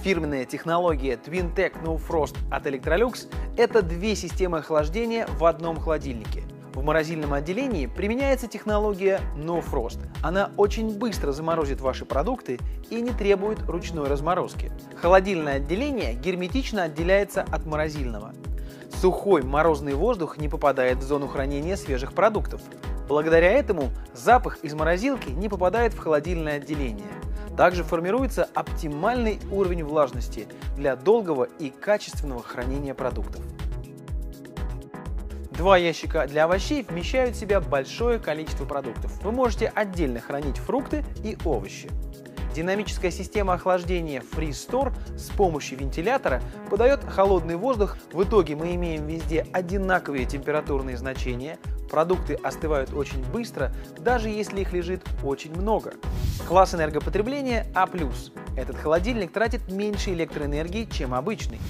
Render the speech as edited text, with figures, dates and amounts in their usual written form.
Фирменная технология TwinTech No Frost от Electrolux – это две системы охлаждения в одном холодильнике. В морозильном отделении применяется технология No Frost. Она очень быстро заморозит ваши продукты и не требует ручной разморозки. Холодильное отделение герметично отделяется от морозильного. Сухой морозный воздух не попадает в зону хранения свежих продуктов. Благодаря этому запах из морозилки не попадает в холодильное отделение. Также формируется оптимальный уровень влажности для долгого и качественного хранения продуктов. Два ящика для овощей вмещают в себя большое количество продуктов. Вы можете отдельно хранить фрукты и овощи. Динамическая система охлаждения Freeze Store с помощью вентилятора подает холодный воздух. В итоге мы имеем везде одинаковые температурные значения. Продукты остывают очень быстро, даже если их лежит очень много. Класс энергопотребления А+. Этот холодильник тратит меньше электроэнергии, чем обычный.